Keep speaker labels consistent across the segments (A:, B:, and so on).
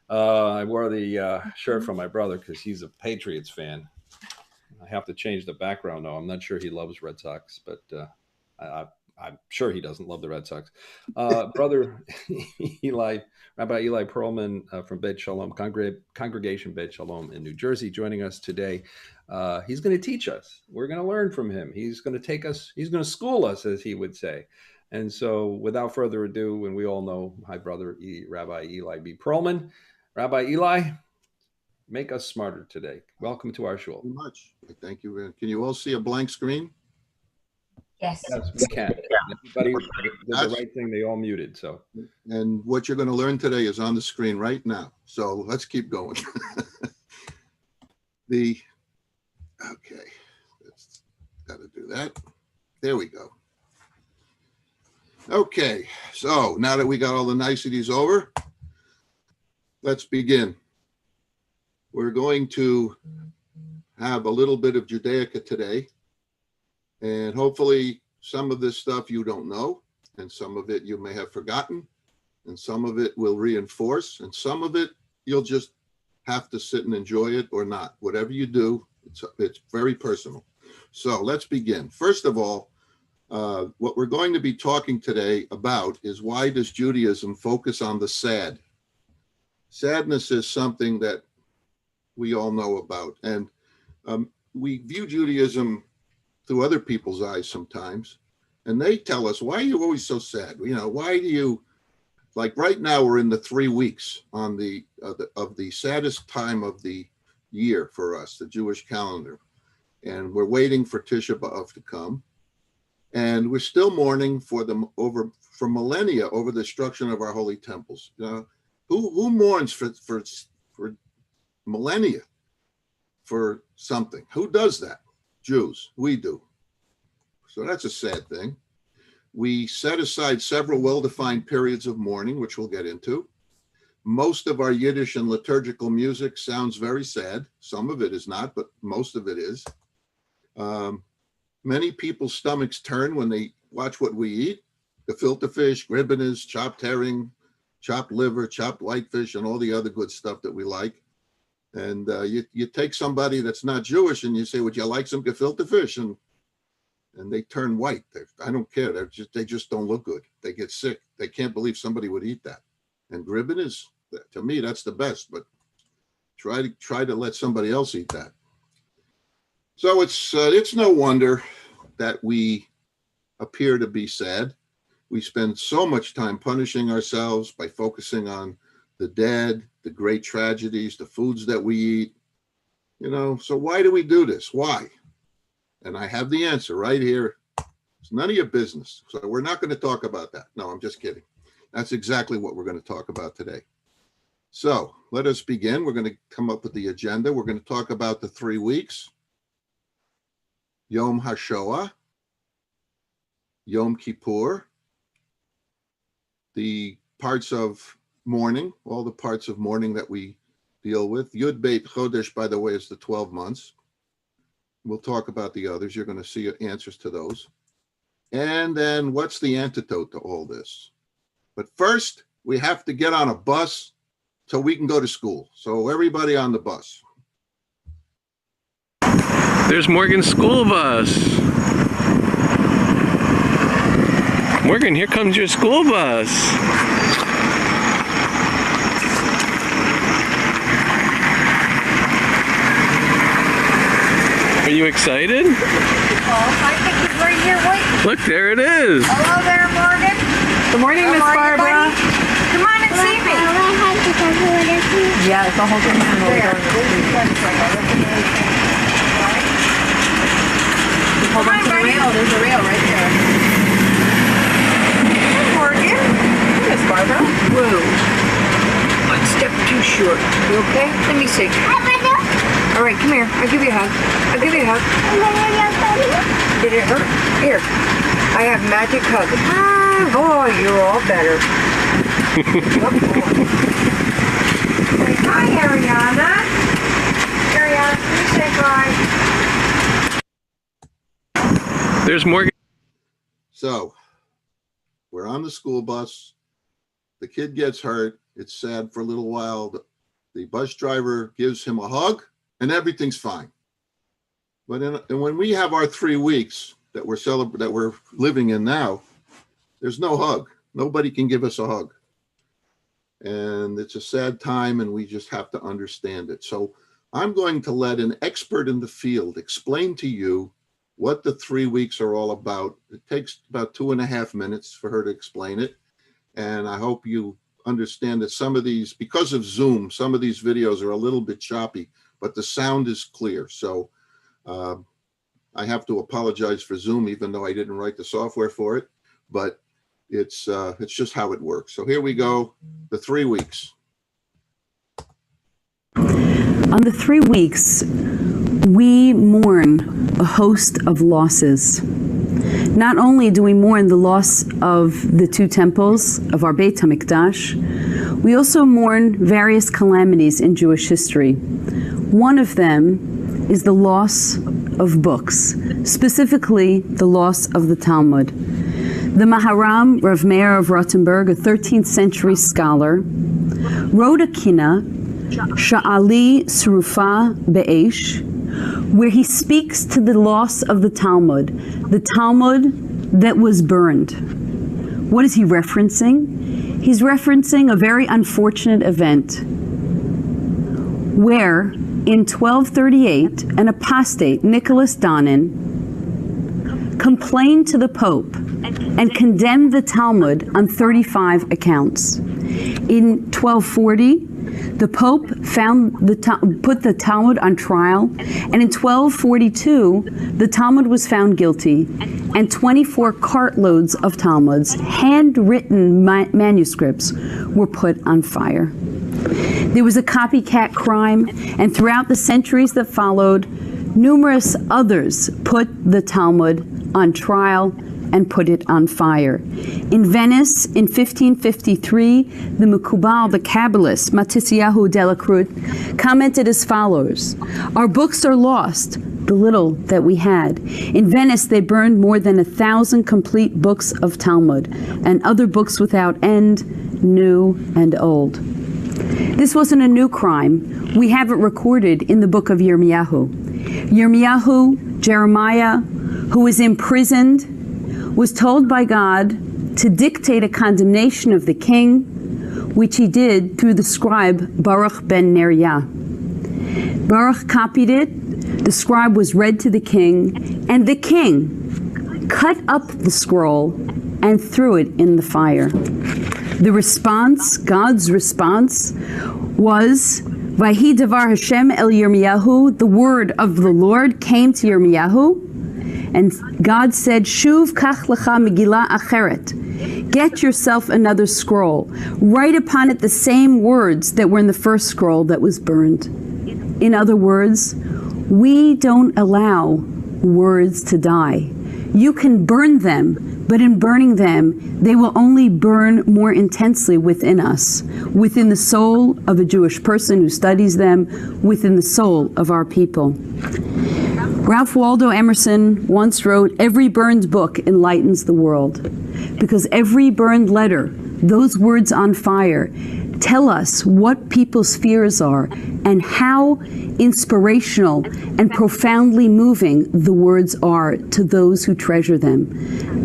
A: I wore the shirt from my brother because he's a Patriots fan. I have to change the background though. I'm not sure he loves Red Sox, but I'm sure he doesn't love the Red Sox. Brother Eli, Rabbi Eli Perlman from Beit Shalom, Congregation Beit Shalom in New Jersey, joining us today. He's going to teach us. We're going to learn from him. He's going to take us, he's going to school us, as he would say. And so without further ado, and we all know my brother, Rabbi Eli B. Perlman. Rabbi Eli, make us smarter today. Welcome to our shul.
B: Thank you much. Thank you. Can you all see a blank screen?
C: Yes.
A: Yes, we can. Everybody did the right thing. They all muted. So.
B: And what you're going to learn today is on the screen right now. So let's keep going. Okay, got to do that. There we go. Okay, so now that we got all the niceties over, let's begin. We're going to have a little bit of Judaica today, and hopefully some of this stuff you don't know, and some of it you may have forgotten, and some of it will reinforce, and some of it you'll just have to sit and enjoy it or not. Whatever you do, it's very personal. So let's begin. First of all, what we're going to be talking today about is, why does Judaism focus on the sad? Sadness is something that we all know about, and we view Judaism through other people's eyes sometimes, and they tell us, why are you always so sad? You know, why do you, like right now we're in the 3 weeks on the saddest time of the year for us, the Jewish calendar, and we're waiting for Tisha B'Av to come, and we're still mourning for millennia over the destruction of our holy temples. Who mourns for millennia for something? Who does that? Jews. We do. So that's a sad thing. We set aside several well-defined periods of mourning, which we'll get into. Most of our Yiddish and liturgical music sounds very sad. Some of it is not, but most of it is. Many people's stomachs turn when they watch what we eat: gefilte fish, gribbenes, chopped herring, chopped liver, chopped whitefish, and all the other good stuff that we like. And you take somebody that's not Jewish and you say, would you like some gefilte fish? And they turn white. I don't care. They just don't look good. They get sick. They can't believe somebody would eat that. And gribbenes, to me, that's the best. But try to let somebody else eat that. So it's no wonder that we appear to be sad. We spend so much time punishing ourselves by focusing on the dead, the great tragedies, the foods that we eat. So why do we do this? Why? And I have the answer right here. It's none of your business. So we're not going to talk about that. No, I'm just kidding. That's exactly what we're going to talk about today. So let us begin. We're going to come up with the agenda. We're going to talk about the 3 weeks: Yom HaShoah, Yom Kippur, the parts of mourning, all the parts of mourning that we deal with. Yud Beit Chodesh, by the way, is the 12 months. We'll talk about the others. You're going to see answers to those. And then what's the antidote to all this? But first, we have to get on a bus so we can go to school. So everybody on the bus.
D: There's Morgan's school bus. Morgan, here comes your school bus. Are you excited?
C: Oh, I think he's right here waiting.
D: Look, there it is.
C: Hello there, Morgan.
E: Good morning, Miss Barbara.
C: Come on and see me.
E: Yeah, it's a whole thing. Hold on to the rail. There's a rail right there.
C: Morgan.
E: Miss Barbara.
C: Whoa. One step too short. You okay? Let me see. All right, come here. I'll give you a hug. I'll give you a hug. Did it hurt? Here. I have magic hug. Ah, boy, you're all better. Good boy. Hi, Ariana. Ariana, can you say hi?
D: There's Morgan.
B: So we're on the school bus. The kid gets hurt. It's sad for a little while. The bus driver gives him a hug, and everything's fine. But and when we have our 3 weeks that we're living in now, there's no hug. Nobody can give us a hug. And it's a sad time, and we just have to understand it. So I'm going to let an expert in the field explain to you what the 3 weeks are all about. It takes about 2.5 minutes for her to explain it. And I hope you understand that some of these, because of Zoom, some of these videos are a little bit choppy, but the sound is clear. So I have to apologize for Zoom, even though I didn't write the software for it, but it's just how it works. So here we go, the 3 weeks.
F: On the 3 weeks, we mourn a host of losses. Not only do we mourn the loss of the 2 temples of our Beit HaMikdash, we also mourn various calamities in Jewish history. One of them is the loss of books, specifically the loss of the Talmud. The Maharam, Rav Meir of Rothenburg, a 13th century scholar, wrote a kina, Sha'ali Srufa Be'esh, where he speaks to the loss of the Talmud that was burned. What is he referencing? He's referencing a very unfortunate event where in 1238, an apostate, Nicholas Donin, complained to the Pope and condemned the Talmud on 35 accounts. In 1240, the Pope put the Talmud on trial, and in 1242, the Talmud was found guilty, and 24 cartloads of Talmuds, handwritten manuscripts, were put on fire. There was a copycat crime, and throughout the centuries that followed, numerous others put the Talmud on trial and put it on fire. In Venice, in 1553, the Mekubal, the Kabbalist, Matisyahu Delacruz, commented as follows: "Our books are lost, the little that we had." In Venice, they burned more than 1,000 complete books of Talmud, and other books without end, new and old. This wasn't a new crime. We have it recorded in the book of Yirmiyahu. Yirmiyahu, Jeremiah, who was imprisoned, was told by God to dictate a condemnation of the king, which he did through the scribe Baruch ben Neriah. Baruch copied it, the scribe was read to the king, and the king cut up the scroll and threw it in the fire. The response, God's response, was, Vahi davar Hashem el Yirmiyahu, the word of the Lord came to Yirmiyahu, and God said, Shuv kach lecha megillah acheret. Get yourself another scroll. Write upon it the same words that were in the first scroll that was burned. In other words, we don't allow words to die. You can burn them, but in burning them, they will only burn more intensely within us, within the soul of a Jewish person who studies them, within the soul of our people. Ralph Waldo Emerson once wrote, "Every burned book enlightens the world," because every burned letter, those words on fire, tell us what people's fears are and how inspirational and profoundly moving the words are to those who treasure them.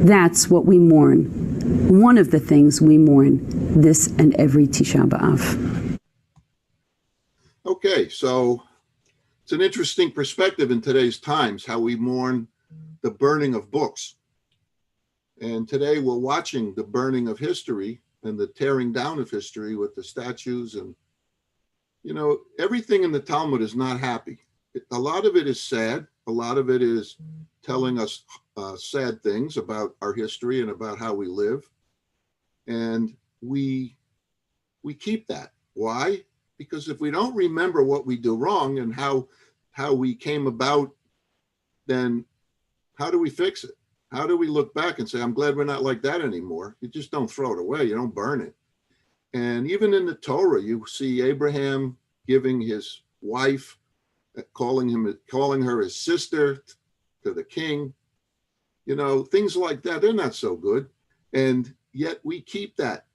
F: That's what we mourn. One of the things we mourn this and every Tisha B'Av.
B: Okay, so it's an interesting perspective in today's times, how we mourn the burning of books. And today we're watching the burning of history and the tearing down of history with the statues. And, you know, everything in the Talmud is not happy. A lot of it is sad. A lot of it is telling us sad things about our history and about how we live. And we keep that. Why? Because if we don't remember what we do wrong and how we came about, then how do we fix it? How do we look back and say, I'm glad we're not like that anymore? You just don't throw it away. You don't burn it. And even in the Torah, you see Abraham giving his wife, calling her his sister to the king. You know, things like that, they're not so good. And yet we keep that.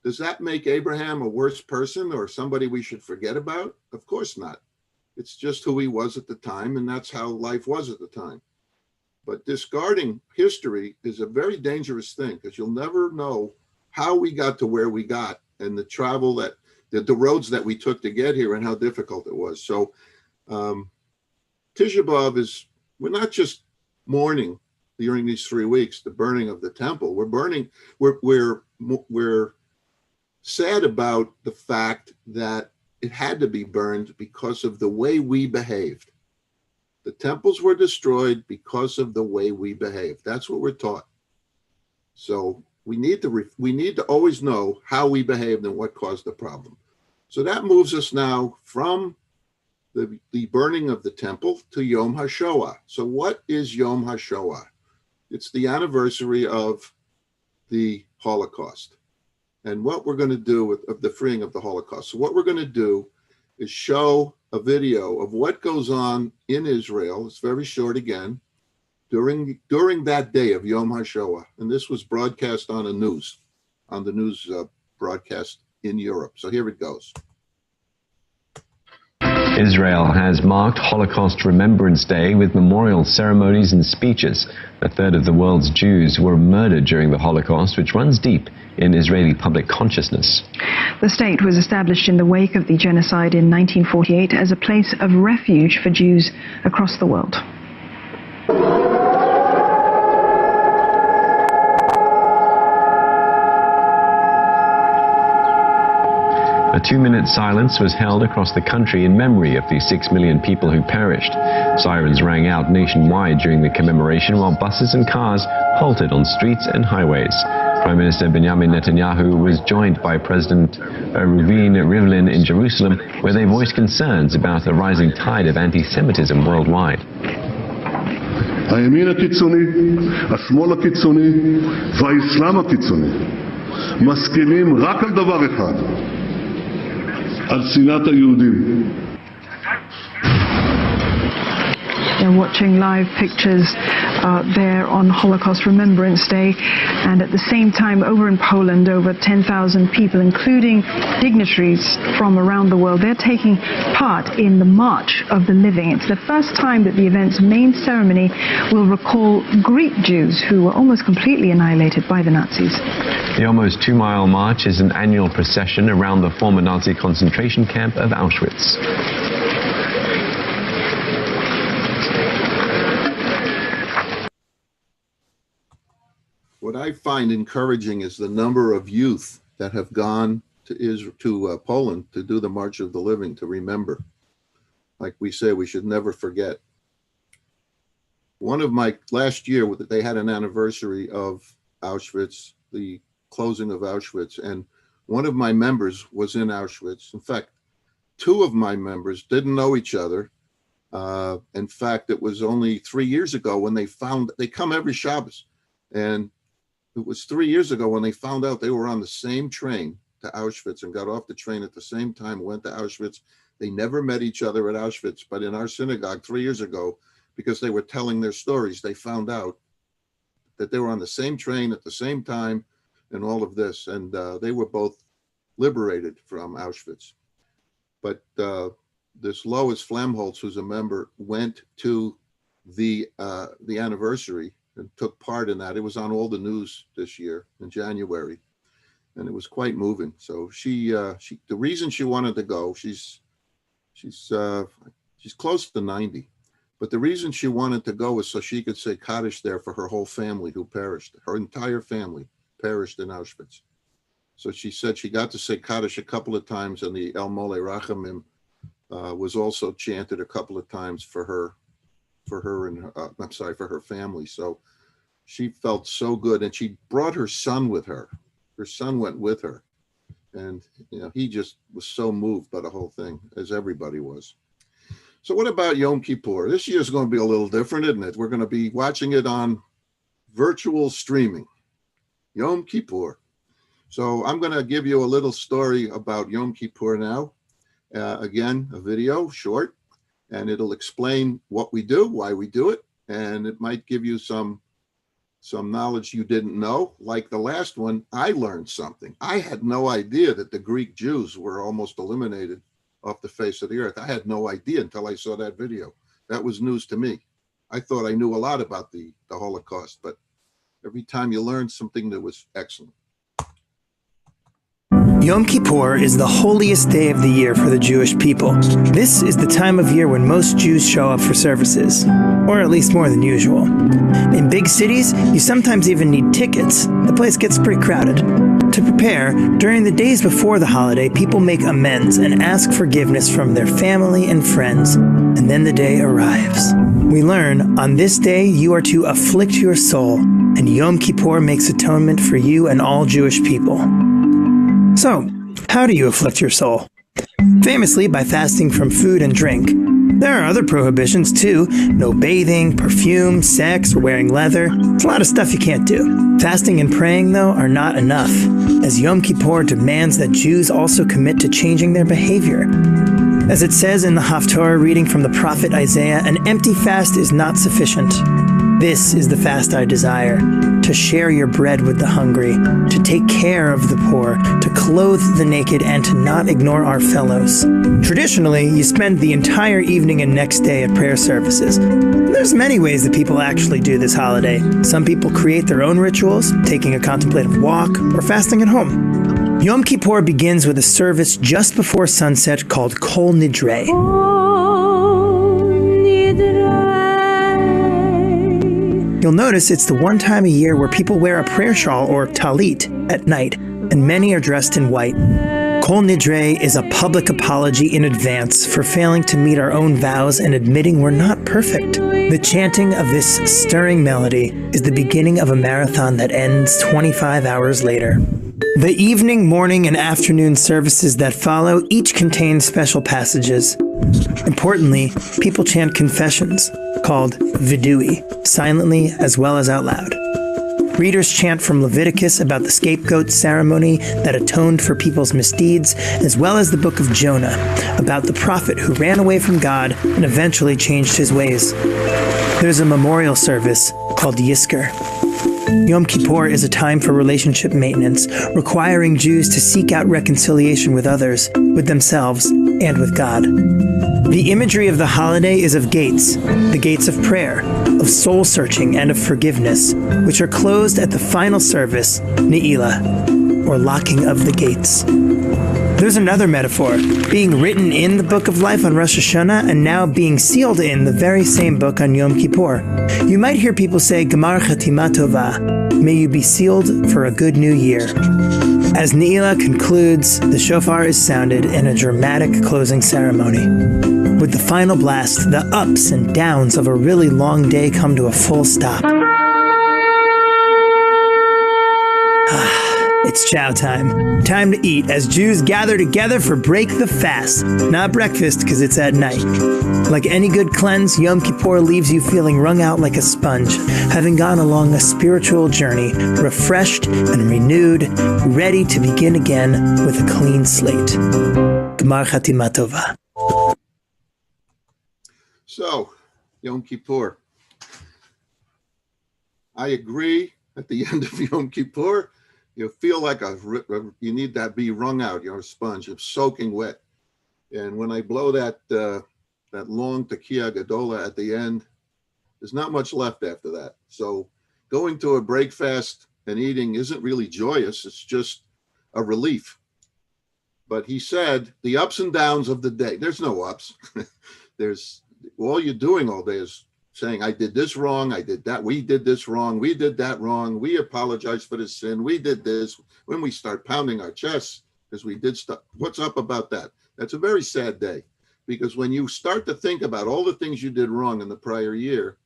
B: does that make Abraham a worse person or somebody we should forget about? Of course not. It's just who he was at the time, and that's how life was at the time. But discarding history is a very dangerous thing, because you'll never know how we got to where we got, and the travel that the roads that we took to get here, and how difficult it was. So Tisha B'Av is, we're not just mourning during these 3 weeks the burning of the temple. We're sad about the fact that it had to be burned because of the way we behaved. The temples were destroyed because of the way we behaved. That's what we're taught. So we need to always know how we behaved and what caused the problem. So that moves us now from the burning of the temple to Yom HaShoah. So what is Yom HaShoah? It's the anniversary of the Holocaust. And what we're going to do of the freeing of the Holocaust. So what we're going to do is show a video of what goes on in Israel. It's very short again, during that day of Yom HaShoah. And this was broadcast on the news broadcast in Europe. So here it goes.
G: Israel has marked Holocaust Remembrance Day with memorial ceremonies and speeches. A third of the world's Jews were murdered during the Holocaust, which runs deep in Israeli public consciousness.
H: The state was established in the wake of the genocide in 1948 as a place of refuge for Jews across the world.
G: A 2-minute silence was held across the country in memory of the 6 million people who perished. Sirens rang out nationwide during the commemoration, while buses and cars halted on streets and highways. Prime Minister Benjamin Netanyahu was joined by President Reuven Rivlin in Jerusalem, where they voiced concerns about the rising tide of anti-Semitism worldwide.
I: הימין הקיצוני, השמאל הקיצוני והאסלאם הקיצוני מסכימים רק על דבר אחד, על שנאת היהודים.
H: They're watching live pictures there on Holocaust Remembrance Day, and at the same time over in Poland, over 10,000 people, including dignitaries from around the world, they're taking part in the March of the Living. It's the first time that the event's main ceremony will recall Greek Jews who were almost completely annihilated by the Nazis.
G: The almost 2-mile march is an annual procession around the former Nazi concentration camp of Auschwitz.
B: What I find encouraging is the number of youth that have gone to Poland to do the March of the Living, to remember. Like we say, we should never forget. Last year, they had an anniversary of Auschwitz, the closing of Auschwitz, and one of my members was in Auschwitz. In fact, 2 of my members didn't know each other. In fact, it was only 3 years ago when they come every Shabbos, and it was 3 years ago when they found out they were on the same train to Auschwitz and got off the train at the same time, went to Auschwitz. They never met each other at Auschwitz, but in our synagogue 3 years ago, because they were telling their stories, they found out that they were on the same train at the same time and all of this. And they were both liberated from Auschwitz. But this Lois Flamholtz, who's a member, went to the anniversary and took part in that. It was on all the news this year in January, and it was quite moving. So the reason she wanted to go, she's close to 90, but the reason she wanted to go was so she could say Kaddish there for her whole family who perished. Her entire family perished in Auschwitz. So she said she got to say Kaddish a couple of times, and the El Mole Rachamim was also chanted a couple of times for her family. So she felt so good, and she brought her son with her. Her son went with her, and he just was so moved by the whole thing, as everybody was. So what about Yom Kippur? This year is going to be a little different, isn't it? We're going to be watching it on virtual streaming. Yom Kippur. So I'm going to give you a little story about Yom Kippur now. Again, a video, short, and it'll explain what we do, why we do it, and it might give you some some knowledge you didn't know. Like the last one, I learned something. I had no idea that the Greek Jews were almost eliminated off the face of the earth. I had no idea until I saw that video. That was news to me. I thought I knew a lot about the Holocaust, but every time you learn something that was excellent.
J: Yom Kippur is the holiest day of the year for the Jewish people. This is the time of year when most Jews show up for services, or at least more than usual. In big cities, you sometimes even need tickets. The place gets pretty crowded. To prepare, during the days before the holiday, people make amends and ask forgiveness from their family and friends, and then the day arrives. We learn, on this day you are to afflict your soul, and Yom Kippur makes atonement for you and all Jewish people. So, how do you afflict your soul? Famously, by fasting from food and drink. There are other prohibitions too. No bathing, perfume, sex, or wearing leather. It's a lot of stuff you can't do. Fasting and praying, though, are not enough, as Yom Kippur demands that Jews also commit to changing their behavior. As it says in the Haftorah reading from the prophet Isaiah, an empty fast is not sufficient. This is the fast I desire, to share your bread with the hungry, to take care of the poor, to clothe the naked, and to not ignore our fellows. Traditionally, you spend the entire evening and next day at prayer services. There's many ways that people actually do this holiday. Some people create their own rituals, taking a contemplative walk, or fasting at home. Yom Kippur begins with a service just before sunset called Kol Nidre. You'll notice it's the one time a year where people wear a prayer shawl or talit at night, and many are dressed in white. Kol Nidre is a public apology in advance for failing to meet our own vows and admitting we're not perfect. The chanting of this stirring melody is the beginning of a marathon that ends 25 hours later. The evening, morning, and afternoon services that follow each contain special passages. Importantly, people chant confessions, called vidui, silently as well as out loud. Readers chant from Leviticus about the scapegoat ceremony that atoned for people's misdeeds, as well as the book of Jonah, about the prophet who ran away from God and eventually changed his ways. There's a memorial service called Yizkor. Yom Kippur is a time for relationship maintenance, requiring Jews to seek out reconciliation with others, with themselves, and with God. The imagery of the holiday is of gates, the gates of prayer, of soul-searching, and of forgiveness, which are closed at the final service, Ne'ilah, or locking of the gates. There's another metaphor, being written in the Book of Life on Rosh Hashanah and now being sealed in the very same book on Yom Kippur. You might hear people say, Gemar Chatima Tova, may you be sealed for a good new year. As Ne'ilah concludes, the shofar is sounded in a dramatic closing ceremony. With the final blast, the ups and downs of a really long day come to a full stop. It's chow time. Time to eat as Jews gather together for break the fast. Not breakfast, because it's at night. Like any good cleanse, Yom Kippur leaves you feeling wrung out like a sponge, having gone along a spiritual journey, refreshed and renewed, ready to begin again with a clean slate. Gemar Chatima Tova.
B: So, Yom Kippur. I agree, at the end of Yom Kippur, you feel like you need to be wrung out. You're a sponge. You're soaking wet. And when I blow that long tekiah gadola at the end, there's not much left after that. So going to a break fast and eating isn't really joyous. It's just a relief. But he said the ups and downs of the day. There's no ups. There's all you're doing all day is saying, I did this wrong, I did that, we did this wrong, we did that wrong, we apologize for the sin, we did this. When we start pounding our chests because we did stuff, what's up about that? That's a very sad day, because when you start to think about all the things you did wrong in the prior year,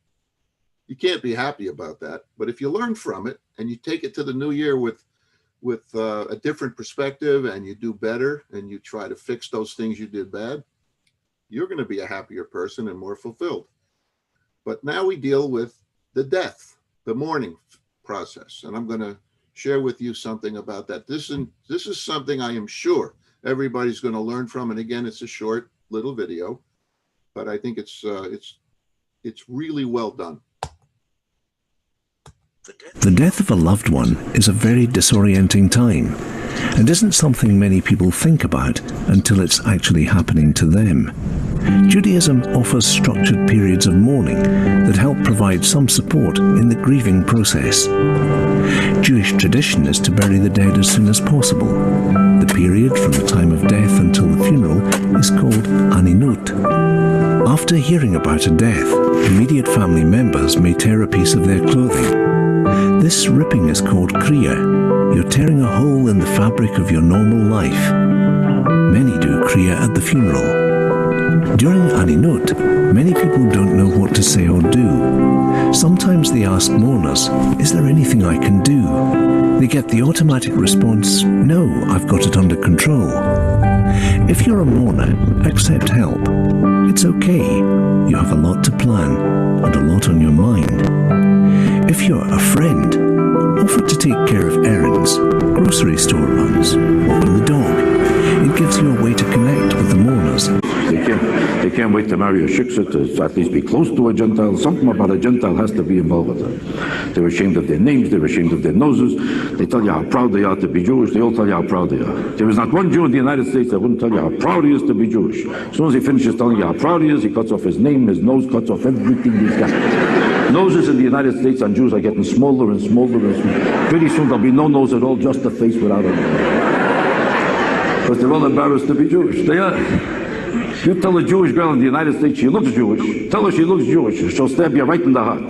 B: you can't be happy about that. But if you learn from it and you take it to the new year with a different perspective and you do better and you try to fix those things you did bad, you're going to be a happier person and more fulfilled. But now we deal with the death, the mourning process. And I'm going to share with you something about that. This is something I am sure everybody's going to learn from. And again, it's a short little video, but I think it's really well done.
K: The death of a loved one is a very disorienting time and isn't something many people think about until it's actually happening to them. Judaism offers structured periods of mourning that help provide some support in the grieving process. Jewish tradition is to bury the dead as soon as possible. The period from the time of death until the funeral is called aninut. After hearing about a death, immediate family members may tear a piece of their clothing. This ripping is called kriya. You're tearing a hole in the fabric of your normal life. Many do kriya at the funeral. During aninut, many people don't know what to say or do. Sometimes they ask mourners, "Is there anything I can do?" They get the automatic response, "No, I've got it under control." If you're a mourner, accept help. It's okay. You have a lot to plan and a lot on your mind. If you're a friend, offer to take care of errands, grocery store runs, walking the dog. It gives you a way to connect with the mourners.
L: They can't wait to marry a shiksa to at least be close to a Gentile. Something about a Gentile has to be involved with them. They're ashamed of their names, they're ashamed of their noses. They tell you how proud they are to be Jewish. They all tell you how proud they are. There is not one Jew in the United States that wouldn't tell you how proud he is to be Jewish. As soon as he finishes telling you how proud he is, he cuts off his name, his nose, cuts off everything he's got. Noses in the United States on Jews are getting smaller and smaller and smaller. Pretty soon there'll be no nose at all, just a face without a nose. Because they're all embarrassed to be Jewish. They are. You tell a Jewish girl in the United States she looks Jewish, tell her she looks Jewish, she'll stab you right in the heart.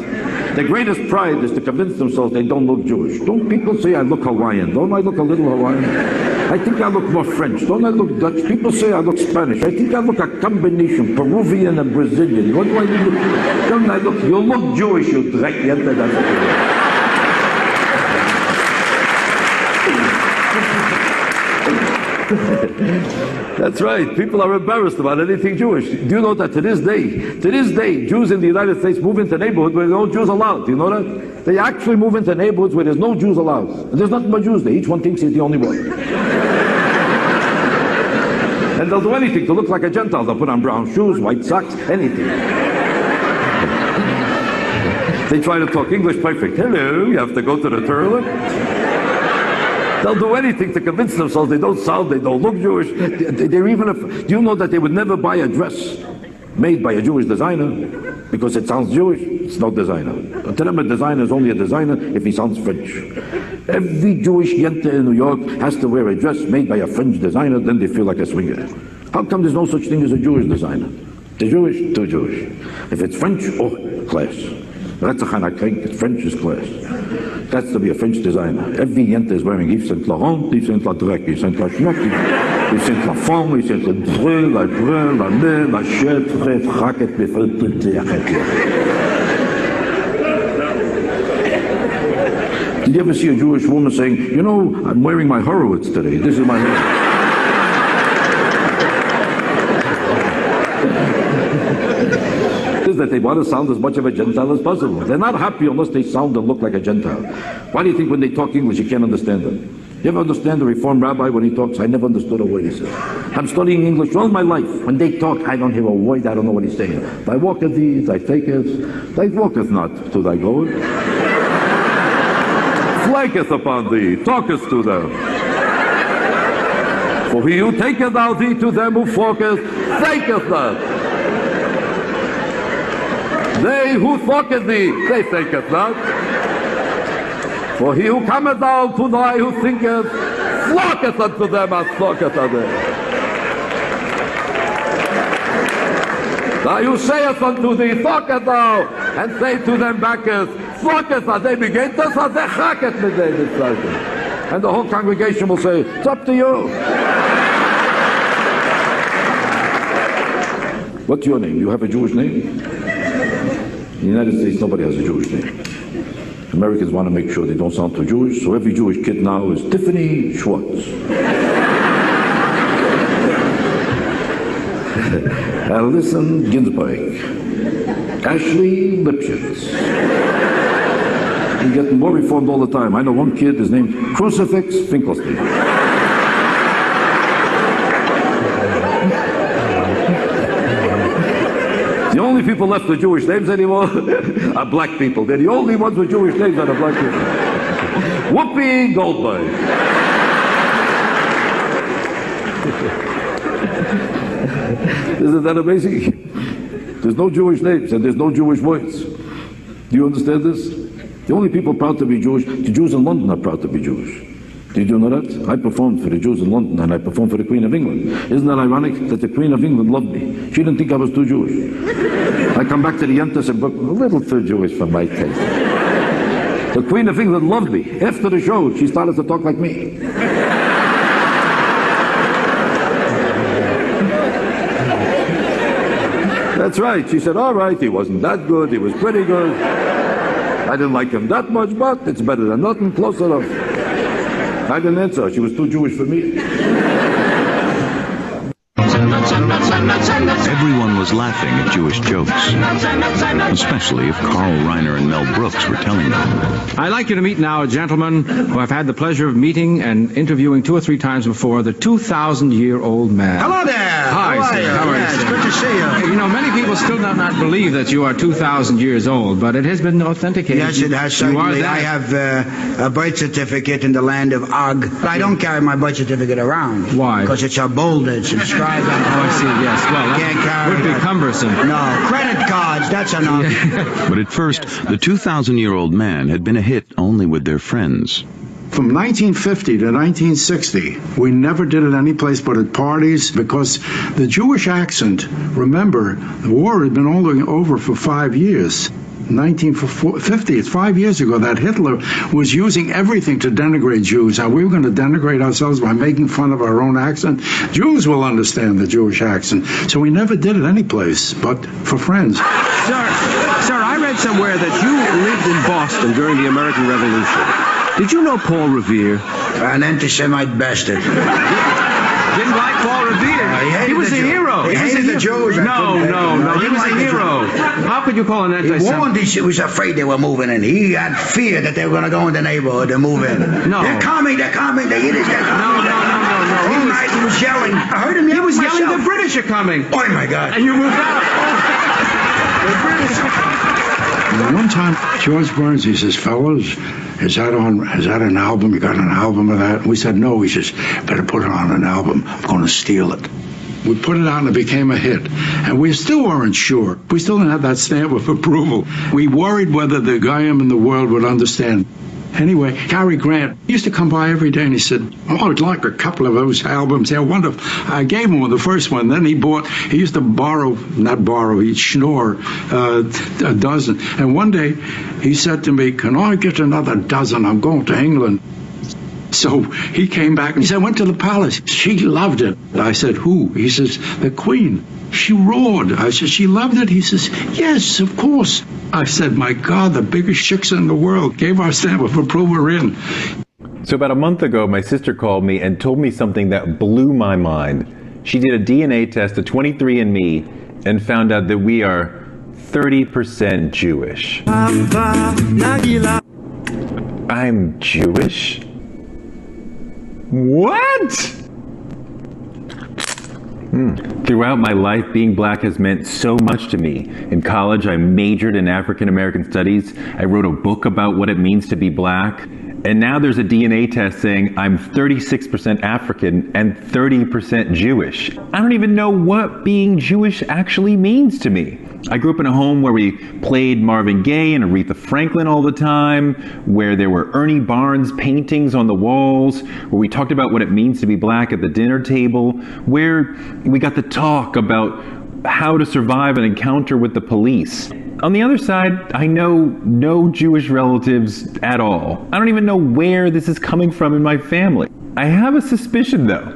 L: Their greatest pride is to convince themselves they don't look Jewish. Don't people say I look Hawaiian? Don't I look a little Hawaiian? I think I look more French. Don't I look Dutch? People say I look Spanish. I think I look a combination, Peruvian and Brazilian. What do I look? Don't I look? You look Jewish, you dreck. That's right. People are embarrassed about anything Jewish. Do you know that to this day, Jews in the United States move into neighborhoods where there are no Jews allowed? Do you know that? They actually move into neighborhoods where there's no Jews allowed. And there's nothing but Jews there. Each one thinks he's the only one. And they'll do anything to look like a Gentile. They'll put on brown shoes, white socks, anything. They try to talk English perfect. Hello, you have to go to the toilet. They'll do anything to convince themselves they don't sound, they don't look Jewish. They're even, do you know that they would never buy a dress made by a Jewish designer because it sounds Jewish? It's no designer. To them, a designer is only a designer if he sounds French. Every Jewish yente in New York has to wear a dress made by a French designer, then they feel like a swinger. How come there's no such thing as a Jewish designer? They're Jewish, too Jewish. If it's French, oh, class. French is class. That's to be a French designer. Every yente is wearing Yves Saint Laurent, Yves Saint Laurent, Yves Saint Laurent, Yves Saint Lafont, Yves Saint Laurent, la brun, la mer, la chèvre, très fraquette, mais faut tout arrêter. Did you ever see a Jewish woman saying, "You know, I'm wearing my Horowitz today. This is my hair." That they want to sound as much of a Gentile as possible. They're not happy unless they sound and look like a Gentile. Why do you think when they talk English you can't understand them? You ever understand a Reformed rabbi when he talks? I never understood a word he says. I'm studying English all my life. When they talk, I don't hear a word, I don't know what he's saying. Thy walketh thee, thy taketh, thy walketh not to thy goal. Flaketh upon thee, talketh to them. For he who taketh out thee to them who walketh, taketh not. They who thought thee, they thinketh not. For he who cometh down to thy who thinketh, flocketh unto them and flocketh unto them. Thou who saith unto thee, thocketh thou, and say to them backeth, flocketh thou, they begin to say, they chacket with them. And the whole congregation will say, it's up to you. What's your name? You have a Jewish name? In the United States, nobody has a Jewish name. Americans want to make sure they don't sound too Jewish, so every Jewish kid now is Tiffany Schwartz. Alison Ginsberg. Ashley Lipschitz. You're getting more reformed all the time. I know one kid is named Crucifix Finkelstein. The only people left with Jewish names anymore are black people. They're the only ones with Jewish names are the black people. Whoopi Goldberg. Isn't that amazing? There's no Jewish names and there's no Jewish voice. Do you understand this? The only people proud to be Jewish, the Jews in London are proud to be Jewish. Did you know that? I performed for the Jews in London and I performed for the Queen of England. Isn't that ironic that the Queen of England loved me? She didn't think I was too Jewish. I come back to the Yentas and a little too Jewish for my taste. The Queen of England loved me. After the show, she started to talk like me. That's right. She said, all right, he wasn't that good, he was pretty good. I didn't like him that much, but it's better than nothing, close enough. I didn't answer. She was too Jewish for me.
M: Everyone was laughing at Jewish jokes, especially if Carl Reiner and Mel Brooks were telling them.
N: I'd like you to meet now a gentleman who I've had the pleasure of meeting and interviewing 2 or 3 times before, the 2,000-year-old man.
O: Hello there.
N: Hi, sir. How are you?
O: It's good to see you.
N: You know, many people still do not believe that you are 2,000 years old, but it has been authenticated.
O: Yes, it has, certainly. I have a birth certificate in the land of Og, but I don't carry my birth certificate around.
N: Why?
O: Because it's a boulder. It's inscribed on it.
N: Oh, I see, yes. Well, that would be cumbersome.
O: No, credit cards, that's enough.
M: But at first, the 2,000-year-old man had been a hit only with their friends.
P: From 1950 to 1960, we never did it any place but at parties because the Jewish accent, remember, the war had been over for 5 years. 1950, it's 5 years ago that Hitler was using everything to denigrate Jews. Are we going to denigrate ourselves by making fun of our own accent? Jews will understand the Jewish accent. So we never did it any place but for friends.
Q: Sir, I read somewhere that you lived in Boston during the American Revolution. Did you know Paul Revere?
O: An anti-Semite bastard.
Q: Didn't like Paul Revere. He was a hero.
O: He hated the Jews.
Q: No. He was a hero. How could you call an anti-Semite?
O: He warned he was afraid they were moving in. He had fear that they were going to go in the neighborhood and move in.
Q: No.
O: They're coming. The Yiddish, they're coming.
Q: No.
O: He was yelling. I heard him yell.
Q: He was yelling, the British are coming.
O: Oh, my God.
Q: And you moved out. The British.
P: One time, George Burns, he says, fellows, is that an album? You got an album of that? We said, no. He says, better put it on an album. I'm going to steal it. We put it out and it became a hit. And we still weren't sure. We still didn't have that stamp of approval. We worried whether the Goyim in the world would understand. Anyway, Cary Grant used to come by every day and he said, oh, I'd like a couple of those albums. They're wonderful. I gave him the first one. Then he used to he'd schnorr a dozen. And one day he said to me, can I get another dozen? I'm going to England. So he came back and he said, I went to the palace. She loved it. I said, who? He says, the Queen. She roared. I said, she loved it? He says, yes, of course. I said, my God, the biggest chicks in the world gave our stamp of approval in.
R: So about a month ago, my sister called me and told me something that blew my mind. She did a DNA test, a 23andMe, and found out that we are 30% Jewish. I'm Jewish? What? Throughout my life, being black has meant so much to me. In college, I majored in African American studies. I wrote a book about what it means to be black. And now there's a DNA test saying I'm 36% African and 30% Jewish. I don't even know what being Jewish actually means to me. I grew up in a home where we played Marvin Gaye and Aretha Franklin all the time, where there were Ernie Barnes paintings on the walls, where we talked about what it means to be black at the dinner table, where we got to talk about how to survive an encounter with the police. On the other side, I know no Jewish relatives at all. I don't even know where this is coming from in my family. I have a suspicion though.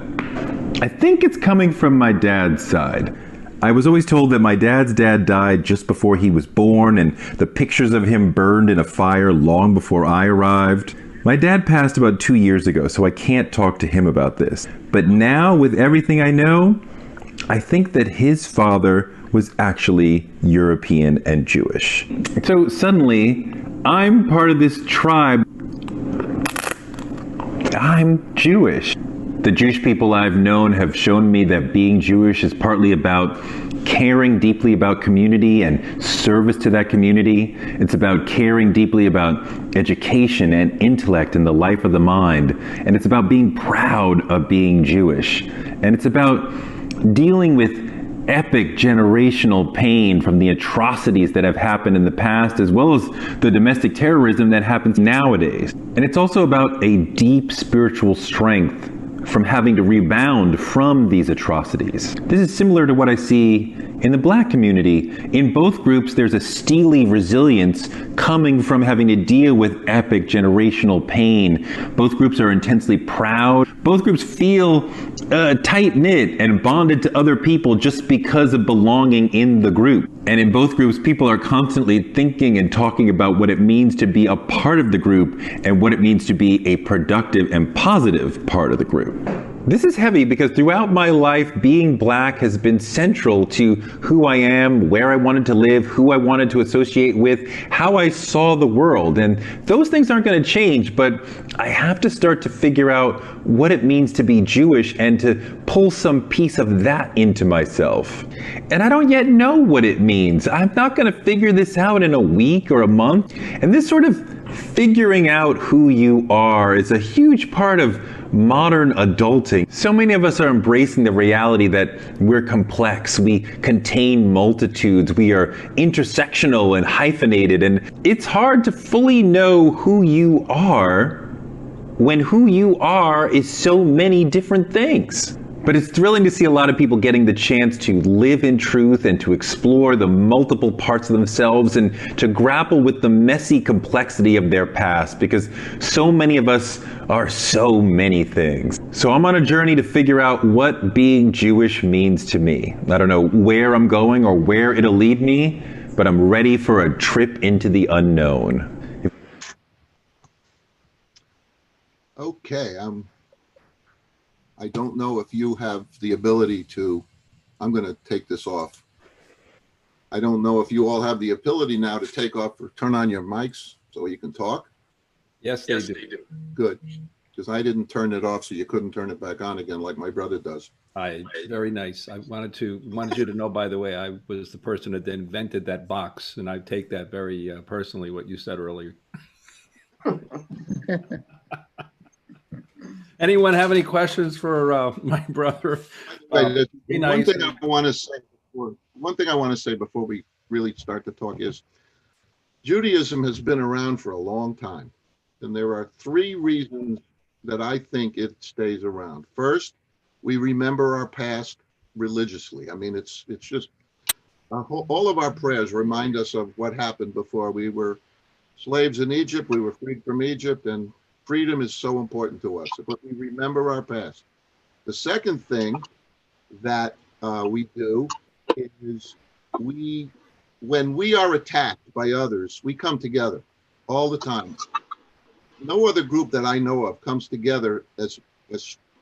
R: I think it's coming from my dad's side. I was always told that my dad's dad died just before he was born, and the pictures of him burned in a fire long before I arrived. My dad passed about 2 years ago, so I can't talk to him about this. But now, with everything I know, I think that his father was actually European and Jewish. So suddenly, I'm part of this tribe. I'm Jewish. The Jewish people I've known have shown me that being Jewish is partly about caring deeply about community and service to that community. It's about caring deeply about education and intellect and the life of the mind. And it's about being proud of being Jewish. And it's about dealing with epic generational pain from the atrocities that have happened in the past, as well as the domestic terrorism that happens nowadays. And it's also about a deep spiritual strength from having to rebound from these atrocities. This is similar to what I see in the Black community. In both groups, there's a steely resilience coming from having to deal with epic generational pain. Both groups are intensely proud. Both groups feel tight-knit and bonded to other people just because of belonging in the group. And in both groups, people are constantly thinking and talking about what it means to be a part of the group and what it means to be a productive and positive part of the group. This is heavy because throughout my life, being Black has been central to who I am, where I wanted to live, who I wanted to associate with, how I saw the world. And those things aren't going to change, but I have to start to figure out what it means to be Jewish and to pull some piece of that into myself. And I don't yet know what it means. I'm not going to figure this out in a week or a month. And this sort of figuring out who you are is a huge part of modern adulting. So many of us are embracing the reality that we're complex, we contain multitudes, we are intersectional and hyphenated, and it's hard to fully know who you are when who you are is so many different things. But it's thrilling to see a lot of people getting the chance to live in truth and to explore the multiple parts of themselves and to grapple with the messy complexity of their past, because so many of us are so many things. So I'm on a journey to figure out what being Jewish means to me. I don't know where I'm going or where it'll lead me, but I'm ready for a trip into the unknown.
B: Okay, I don't know if you have the ability to, I'm going to take this off. I don't know if you all have the ability now to take off or turn on your mics so you can talk.
A: Yes, they do.
B: Good, because I didn't turn it off so you couldn't turn it back on again like my brother does.
A: Very nice. I wanted you to know, by the way, I was the person that invented that box, and I take that very personally, what you said earlier. Anyone have any questions for my brother?
B: One thing I want to say before we really start to talk is Judaism has been around for a long time, and there are three reasons that I think it stays around. First, we remember our past religiously. I mean, it's just all of our prayers remind us of what happened before. We were slaves in Egypt. We were freed from Egypt, and freedom is so important to us, but we remember our past. The second thing that we do is when we are attacked by others, we come together all the time. No other group that I know of comes together as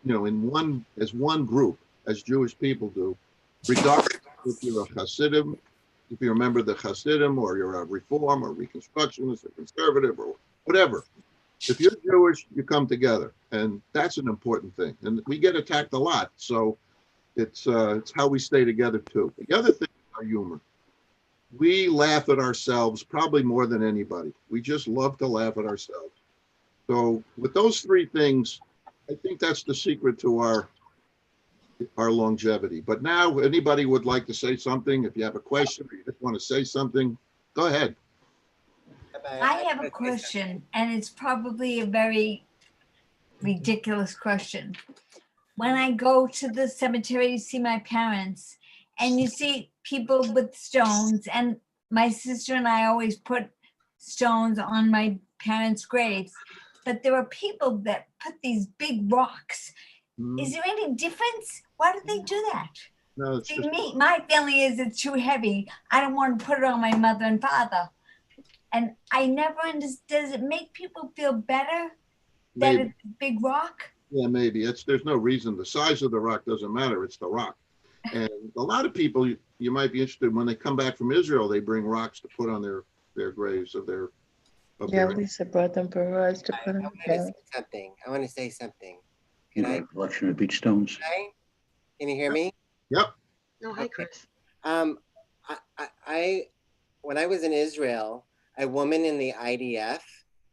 B: one group, as Jewish people do, regardless if you're a Hasidim, if you're a member of the Hasidim, or you're a Reform or Reconstructionist or Conservative or whatever. If you're Jewish, you come together, and that's an important thing. And we get attacked a lot, so it's how we stay together too. The other thing is our humor. We laugh at ourselves probably more than anybody. We just love to laugh at ourselves. So with those three things, I think that's the secret to our longevity. But now, anybody would like to say something? If you have a question or you just want to say something, go ahead.
C: I have a question, and it's probably a very ridiculous question. When I go to the cemetery to see my parents, and you see people with stones, and my sister and I always put stones on my parents' graves, but there are people that put these big rocks. Is there any difference? Why do they do that?
B: No,
C: see, my feeling is it's too heavy. I don't want to put it on my mother and father. And I never understood, does it make people feel better that it's a big rock?
B: Yeah, maybe. There's no reason. The size of the rock doesn't matter. It's the rock. And a lot of people, you might be interested, when they come back from Israel, they bring rocks to put on their graves of their.
S: Lisa brought them for us to put on.
T: I want to say something.
P: You got a collection of beach stones.
S: Hi, can you hear me?
B: Yep.
E: No, hi, Chris.
S: I when I was in Israel, a woman in the IDF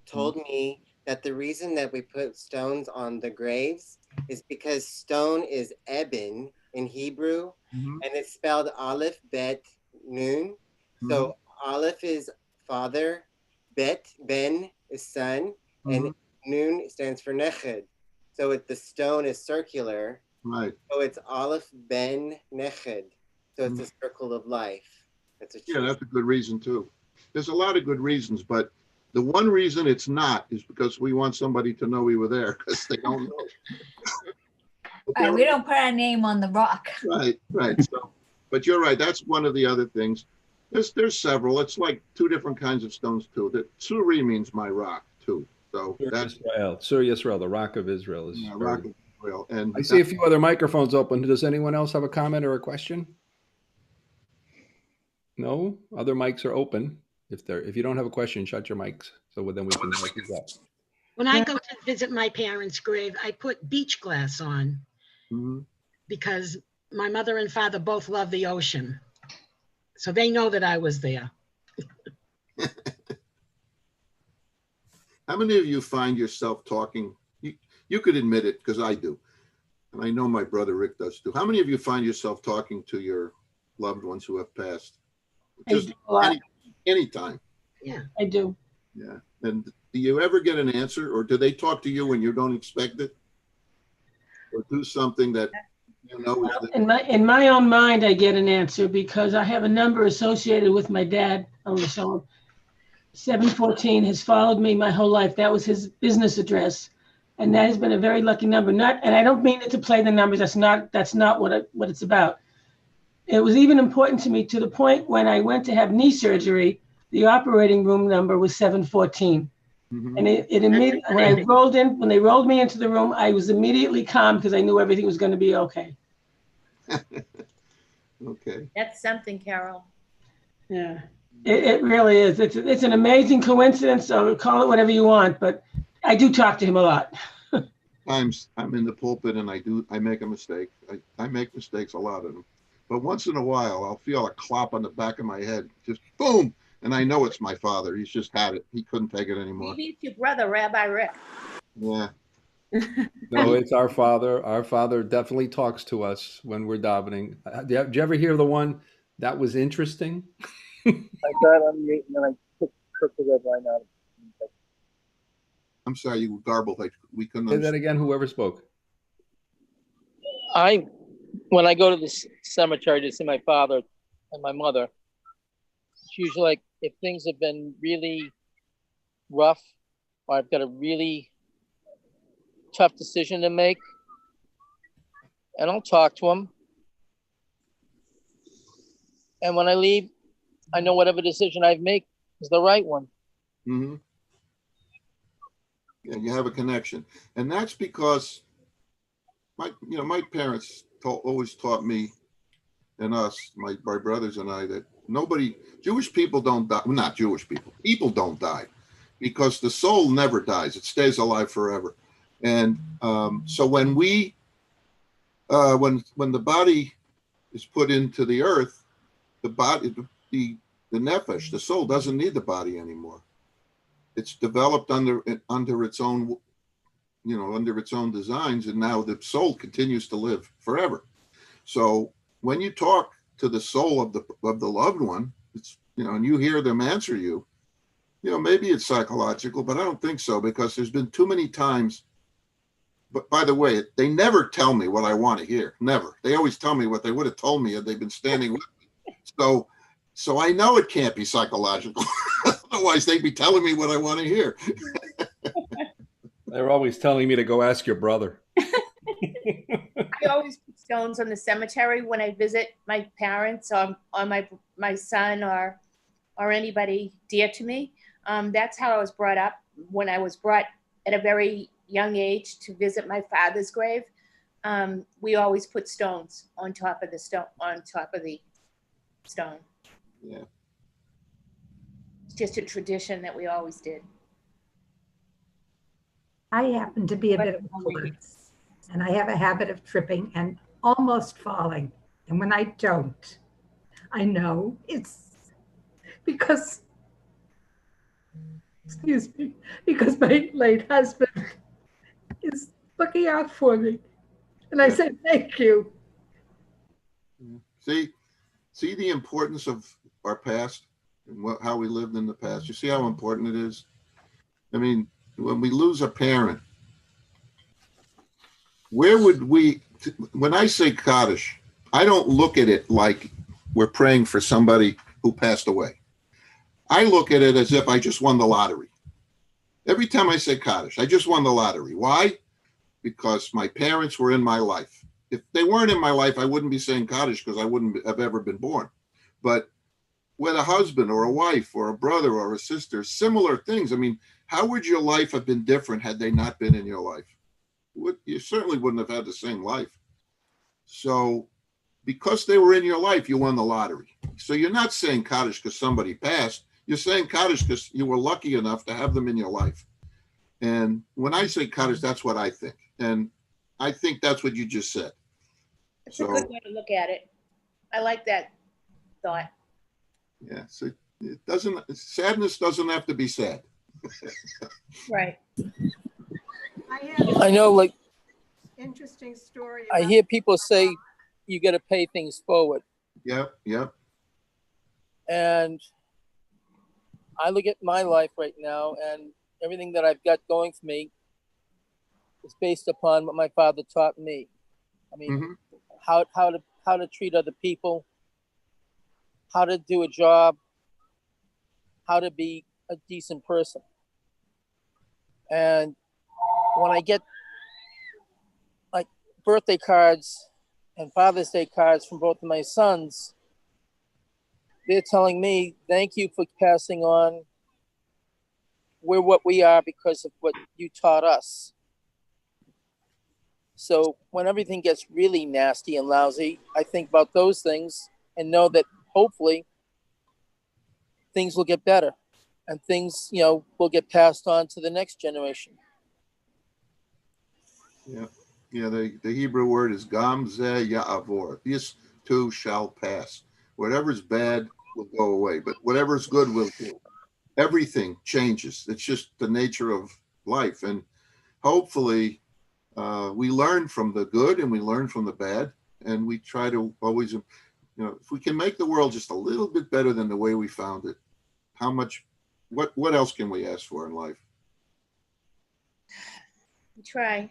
S: told me that the reason that we put stones on the graves is because stone is eben in Hebrew, and it's spelled Aleph, Bet, Nun. So Aleph is father, Bet, Ben is son, and Nun stands for Neched. So the stone is circular.
B: Right.
S: So it's Aleph, Ben, Neched. So it's a circle of life. That's
B: a good reason too. There's a lot of good reasons, but the one reason it's not is because we want somebody to know we were there, because they don't know.
T: Right, we don't put our name on the rock.
B: Right. So, but you're right. That's one of the other things. There's several. It's like two different kinds of stones too. The Tsuri means my rock too. So that's
A: Israel. Sur Yisrael, the rock of Israel is.
B: Rock of Israel. And
A: I see a few other microphones open. Does anyone else have a comment or a question? No, other mics are open. If you don't have a question, shut your mics so then we can help you out.
E: When I go to visit my parents' grave, I put beach glass on because my mother and father both love the ocean. So they know that I was there.
B: How many of you find yourself talking? You could admit it, because I do. And I know my brother Rick does too. How many of you find yourself talking to your loved ones who have passed? Just anytime.
E: Yeah,
U: I do.
B: Yeah. And do you ever get an answer, or do they talk to you when you don't expect it? Or do something that you know is
U: in my own mind, I get an answer because I have a number associated with my dad. I'm going to show him. 714 has followed me my whole life. That was his business address. And that has been a very lucky number. And I don't mean it to play the numbers. That's not what it's about. It was even important to me to the point when I went to have knee surgery, the operating room number was 714. And it immediately, when they rolled me into the room, I was immediately calm because I knew everything was going to be okay.
B: Okay.
T: That's something, Carol.
U: Yeah, it really is. It's an amazing coincidence, so call it whatever you want, but I do talk to him a lot.
B: Times I'm in the pulpit and I make a mistake. I make mistakes, a lot of them. But once in a while, I'll feel a clop on the back of my head, just boom. And I know it's my father. He's just had it. He couldn't take it anymore.
T: Maybe it's your brother, Rabbi Rick.
B: Yeah.
A: No, it's our father. Our father definitely talks to us when we're davening. Did you ever hear the one that was interesting?
V: I got on mute and then I took the red line out.
B: I'm sorry, you garbled. We couldn't
A: Say that again, whoever spoke.
V: When I go to the cemetery to see my father and my mother, it's usually like if things have been really rough or I've got a really tough decision to make, and I'll talk to them. And when I leave, I know whatever decision I make is the right one.
B: Mm-hmm. Yeah, you have a connection. And that's because my parents always taught me and us, my brothers and I, that Jewish people don't die. Well, not Jewish people don't die, because the soul never dies. It stays alive forever. And so when when the body is put into the earth, the body, the nefesh, the soul, doesn't need the body anymore. It's developed under its own, under its own designs, and now the soul continues to live forever. So when you talk to the soul of the loved one, it's and you hear them answer you, maybe it's psychological, but I don't think so, because there's been too many times. But by the way, they never tell me what I want to hear. Never. They always tell me what they would have told me had they been standing with me. So I know it can't be psychological. Otherwise, they'd be telling me what I want to hear.
A: They're always telling me to go ask your brother.
T: I always put stones on the cemetery when I visit my parents or my son or anybody dear to me. That's how I was brought up. When I was brought at a very young age to visit my father's grave, we always put stones on top of the stone.
B: Yeah.
T: It's just a tradition that we always did.
W: I happen to be a bit of a klutz.
D: And I have a habit of tripping and almost falling. And when I don't, I know it's because, excuse me, because my late husband is looking out for me. And I said, thank you.
B: See the importance of our past and how we lived in the past. You see how important it is? I mean, when we lose a parent, where would we, when I say Kaddish, I don't look at it like we're praying for somebody who passed away. I look at it as if I just won the lottery. Every time I say Kaddish, I just won the lottery. Why? Because my parents were in my life. If they weren't in my life, I wouldn't be saying Kaddish because I wouldn't have ever been born. But with a husband or a wife or a brother or a sister, similar things. I mean, how would your life have been different had they not been in your life? You certainly wouldn't have had the same life. So because they were in your life, you won the lottery. So you're not saying Kaddish because somebody passed. You're saying Kaddish because you were lucky enough to have them in your life. And when I say Kaddish, that's what I think. And I think that's what you just said.
T: It's a good way to look at it. I like that thought.
B: Yeah, so it doesn't, sadness doesn't have to be sad.
T: Right.
V: I know, like,
D: interesting story.
V: I hear people say you got to pay things forward.
B: Yep.
V: And I look at my life right now, and everything that I've got going for me is based upon what my father taught me. I mean, how to treat other people, how to do a job, how to be a decent person. And when I get like birthday cards and Father's Day cards from both of my sons, they're telling me, thank you for passing on. We're what we are because of what you taught us. So when everything gets really nasty and lousy, I think about those things and know that hopefully things will get better and things, will get passed on to the next generation.
B: Yeah. The Hebrew word is gam zeh ya'avor. This too shall pass. Whatever's bad will go away, but whatever's good will do. Everything changes. It's just the nature of life. And hopefully we learn from the good and we learn from the bad. And we try to always, if we can make the world just a little bit better than the way we found it, what else can we ask for in life?
T: Try.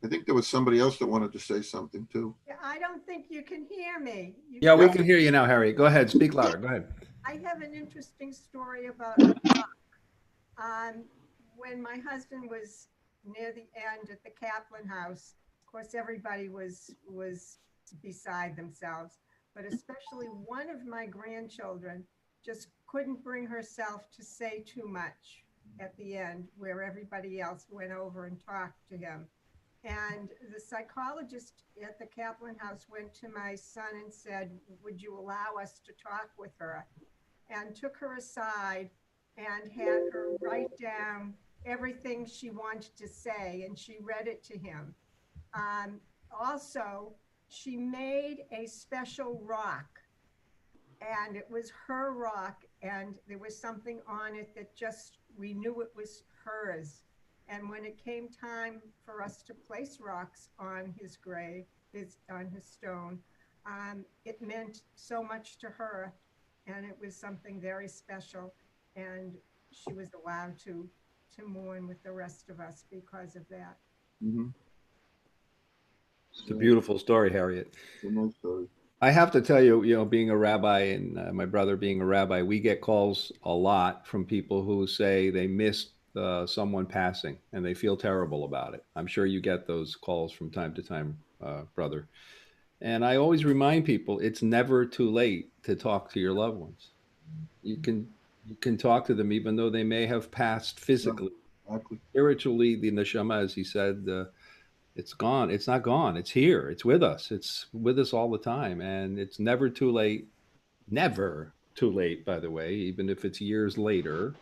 B: I think there was somebody else that wanted to say something too.
D: I don't think you can hear me.
A: Yeah, we can hear you now, Harry. Go ahead. Speak louder. Go ahead.
D: I have an interesting story about a rock. When my husband was near the end at the Kaplan house, of course, everybody was beside themselves, but especially one of my grandchildren just couldn't bring herself to say too much at the end, where everybody else went over and talked to him. And the psychologist at the Kaplan house went to my son and said, would you allow us to talk with her? And took her aside and had her write down everything she wanted to say, and she read it to him. Also, she made a special rock, and it was her rock, and there was something on it that just, we knew it was hers. And when it came time for us to place rocks on his grave, on his stone, it meant so much to her, and it was something very special. And she was allowed to mourn with the rest of us because of that.
A: It's a beautiful story, Harriet.
B: It's a nice story.
A: I have to tell you, being a rabbi and my brother being a rabbi, we get calls a lot from people who say they missed someone passing and they feel terrible about it. I'm sure you get those calls from time to time, brother. And I always remind people, it's never too late to talk to your loved ones. You can talk to them even though they may have passed physically.
B: Exactly.
A: Spiritually, the neshama, as he said, it's gone. It's not gone. It's here. It's with us. It's with us all the time. And it's never too late. Never too late, by the way, even if it's years later,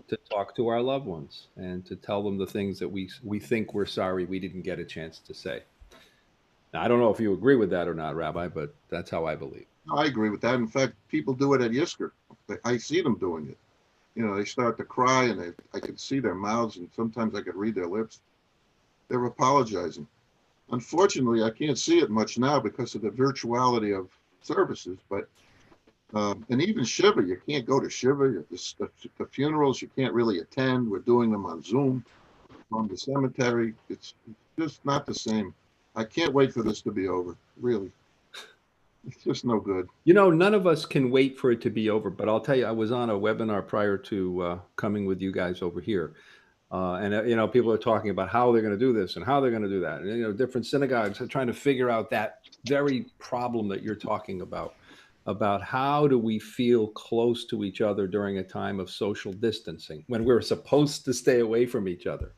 A: to talk to our loved ones and to tell them the things that we think we're sorry we didn't get a chance to say. Now, I don't know if you agree with that or not, Rabbi, but that's how I believe.
B: I agree with that. In fact, people do it at Yisker. I see them doing it. They start to cry, and I could see their mouths, and sometimes I could read their lips. They're apologizing. Unfortunately, I can't see it much now because of the virtuality of services, but and even Shiva, you can't go to Shiva. The funerals, you can't really attend. We're doing them on Zoom from the cemetery. It's just not the same. I can't wait for this to be over, really. It's just no good.
A: None of us can wait for it to be over, but I'll tell you, I was on a webinar prior to coming with you guys over here. And people are talking about how they're going to do this and how they're going to do that. And, different synagogues are trying to figure out that very problem that you're talking about how do we feel close to each other during a time of social distancing when we're supposed to stay away from each other.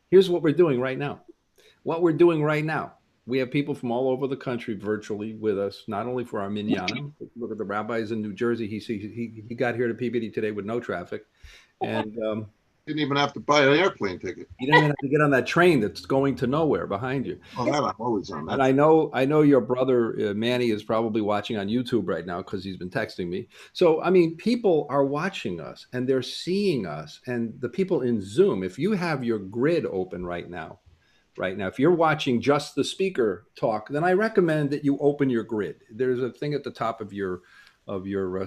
A: Here's what we're doing right now. We have people from all over the country virtually with us, not only for our minyanim. Look at the rabbis in New Jersey. He got here to Peabody today with no traffic. And
B: didn't even have to buy an airplane ticket.
A: You didn't even have to get on that train that's going to nowhere behind you.
B: Oh, that I'm always on that.
A: And I know your brother Manny is probably watching on YouTube right now because he's been texting me. So, I mean, people are watching us and they're seeing us. And the people in Zoom, if you have your grid open right now, if you're watching just the speaker talk, then I recommend that you open your grid. There's a thing at the top of your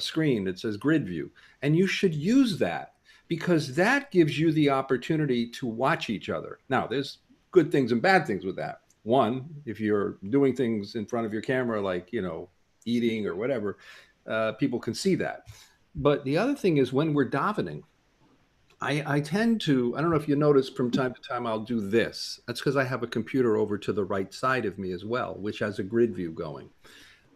A: screen that says grid view, and you should use that, because that gives you the opportunity to watch each other. Now, there's good things and bad things with that. One, if you're doing things in front of your camera, like, eating or whatever, people can see that. But the other thing is when we're davening, I tend to, I don't know if you notice, from time to time, I'll do this. That's because I have a computer over to the right side of me as well, which has a grid view going.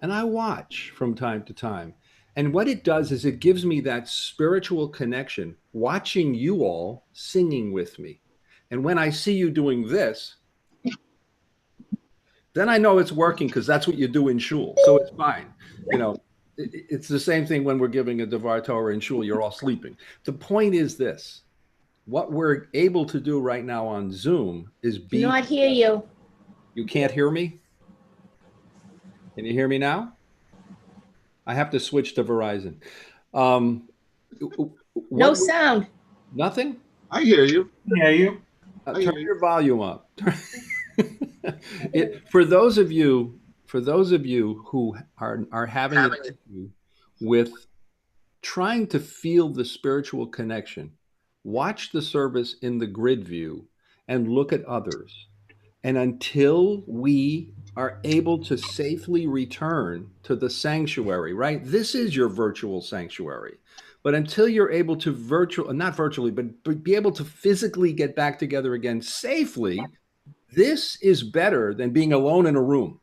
A: And I watch from time to time. And what it does is it gives me that spiritual connection, watching you all singing with me. And when I see you doing this, then I know it's working, because that's what you do in shul. So it's fine. It's the same thing when we're giving a Devar Torah in shul. You're all sleeping. The point is this. What we're able to do right now on Zoom is be...
T: Do not hear you.
A: You can't hear me? Can you hear me now? I have to switch to Verizon.
T: No sound.
A: Nothing?
B: I hear you.
F: Yeah, you.
A: Turn your volume up. For those of you who are having an issue with trying to feel the spiritual connection, watch the service in the grid view and look at others. And until we are able to safely return to the sanctuary, right? This is your virtual sanctuary. But until you're able to not virtually, but be able to physically get back together again safely, this is better than being alone in a room.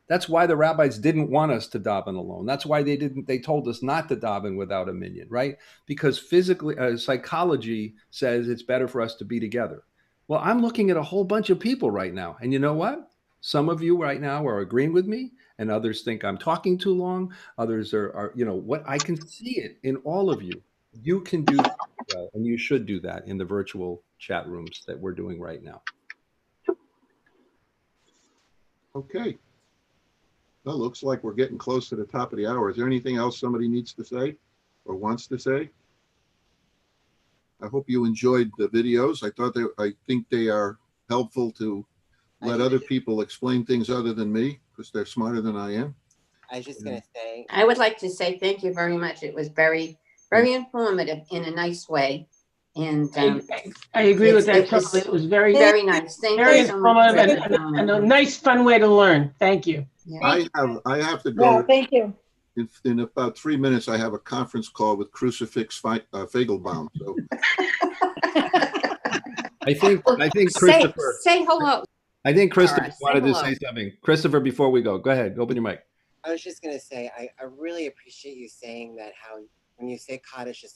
A: That's why the rabbis didn't want us to daven alone. That's why they told us not to daven without a minyan, right? Because physically, psychology says it's better for us to be together. Well, I'm looking at a whole bunch of people right now. And you know what? Some of you right now are agreeing with me, and others think I'm talking too long. Others are what I can see it in all of you. You can do that, and you should do that in the virtual chat rooms that we're doing right now.
B: Okay. Well, looks like we're getting close to the top of the hour. Is there anything else somebody needs to say or wants to say? I hope you enjoyed the videos. I think they are helpful to let other people explain things other than me, because they're smarter than I am.
S: I was just going to say,
I: I would like to say thank you very much. It was very, very informative in a nice way. And
U: I agree with that totally. It was very,
I: very nice. Thank
U: very
I: you so much.
U: and a nice, fun way to learn. Thank you.
B: Yeah. I have to go.
T: Yeah, thank you.
B: In about 3 minutes, I have a conference call with Crucifix Fagelbaum. So
A: I think Christopher.
I: Say hello.
A: I think Christopher
I: Right,
A: wanted to
I: hello.
A: say something. Christopher, before we go ahead, open your mic.
S: I was just going to say, I really appreciate you saying that, how when you say Kaddish, it's like